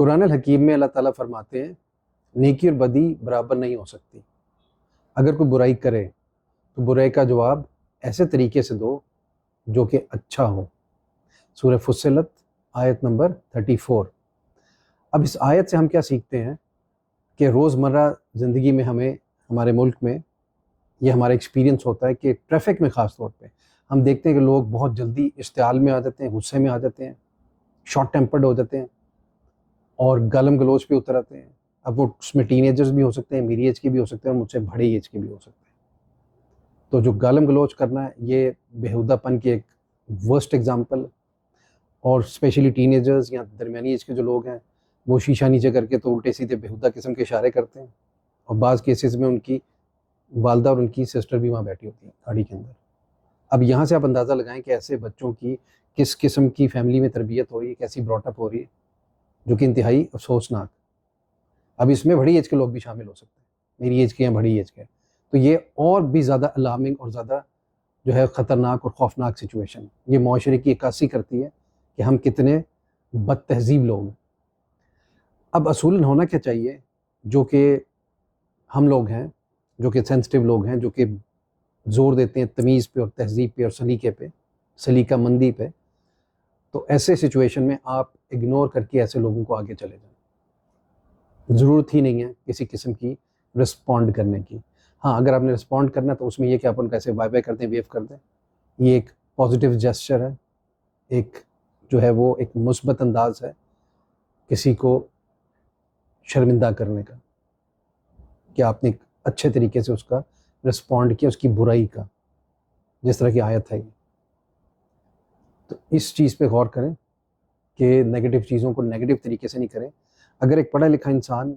قرآن الحکیم میں اللہ تعالیٰ فرماتے ہیں نیکی اور بدی برابر نہیں ہو سکتی. اگر کوئی برائی کرے تو برائی کا جواب ایسے طریقے سے دو جو کہ اچھا ہو. سورہ فصلت آیت نمبر 34. اب اس آیت سے ہم کیا سیکھتے ہیں کہ روزمرہ زندگی میں ہمیں ہمارے ملک میں یہ ہمارا ایکسپیرینس ہوتا ہے کہ ٹریفک میں خاص طور پہ ہم دیکھتے ہیں کہ لوگ بہت جلدی اشتعال میں آ جاتے ہیں، غصے میں آ جاتے ہیں، شارٹ ٹیمپرڈ ہو جاتے ہیں اور گالم گلوچ پہ اتر آتے ہیں. اب وہ اس میں ٹین ایجرز بھی ہو سکتے ہیں، میری ایج کے بھی ہو سکتے ہیں اور مجھ سے بڑی ایج کے بھی ہو سکتے ہیں. تو جو گالم گلوچ کرنا ہے یہ بےہودہ پن کی ایک ورسٹ ایگزامپل. اور اسپیشلی ٹین ایجرز یا درمیانی ایج کے جو لوگ ہیں وہ شیشہ نیچے کر کے تو الٹے سیدھے بےہودہ قسم کے اشارے کرتے ہیں، اور بعض کیسز میں ان کی والدہ اور ان کی سسٹر بھی وہاں بیٹھی ہوتی ہیں گاڑی کے اندر. اب یہاں سے آپ اندازہ لگائیں کہ ایسے بچوں کی کس قسم کی فیملی میں تربیت ہو رہی ہے، کیسی براٹ اپ ہو رہی ہے، جو کہ انتہائی افسوسناک. اب اس میں بڑی ایج کے لوگ بھی شامل ہو سکتے ہیں، میری ایج کے یا بڑی ایج کے. تو یہ اور بھی زیادہ الارمنگ اور زیادہ جو ہے خطرناک اور خوفناک سچویشن. یہ معاشرے کی عکاسی کرتی ہے کہ ہم کتنے بد تہذیب لوگ ہیں. اب اصولاً ہونا کیا چاہیے، جو کہ ہم لوگ ہیں جو کہ سینسٹیو لوگ ہیں، جو کہ زور دیتے ہیں تمیز پہ اور تہذیب پہ اور سلیقے پہ، سلیقہ مندی پہ، تو ایسے سچویشن میں آپ اگنور کر کے ایسے لوگوں کو آگے چلے جائیں. ضرورت ہی نہیں ہے کسی قسم کی رسپونڈ کرنے کی. ہاں اگر آپ نے رسپونڈ کرنا تو اس میں یہ کہ آپ ان کو ایسے بائی بائی کر دیں، ویو کر دیں، یہ ایک پازیٹیو جیسچر ہے، ایک جو ہے وہ ایک مثبت انداز ہے کسی کو شرمندہ کرنے کا، کہ آپ نے ایک اچھے طریقے سے اس کا رسپونڈ کیا، اس کی برائی کا، جس طرح کی آیت ہے یہ. تو اس چیز پہ غور کریں کہ نیگیٹو چیزوں کو نیگیٹو طریقے سے نہیں کریں. اگر ایک پڑھا لکھا انسان،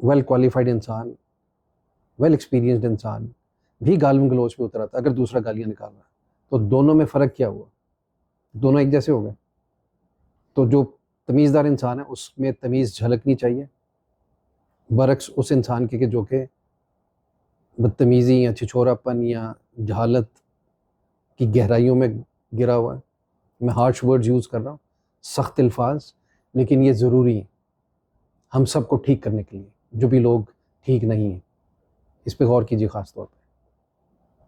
ویل کوالیفائڈ انسان، ویل ایکسپیرینسڈ انسان بھی گالم گلوچ پہ اترا تھا، اگر دوسرا گالیاں نکال رہا ہے تو دونوں میں فرق کیا ہوا؟ دونوں ایک جیسے ہو گئے. تو جو تمیزدار انسان ہے اس میں تمیز جھلکنی چاہیے، برعکس اس انسان کے کہ جو کہ بدتمیزی یا چھچورا پن یا جہالت کی گہرائیوں میں گرا ہوا ہے. میں ہارش ورڈز یوز کر رہا ہوں، سخت الفاظ، لیکن یہ ضروری ہے ہم سب کو ٹھیک کرنے کے لیے. جو بھی لوگ ٹھیک نہیں ہیں اس پہ غور کیجیے خاص طور پر.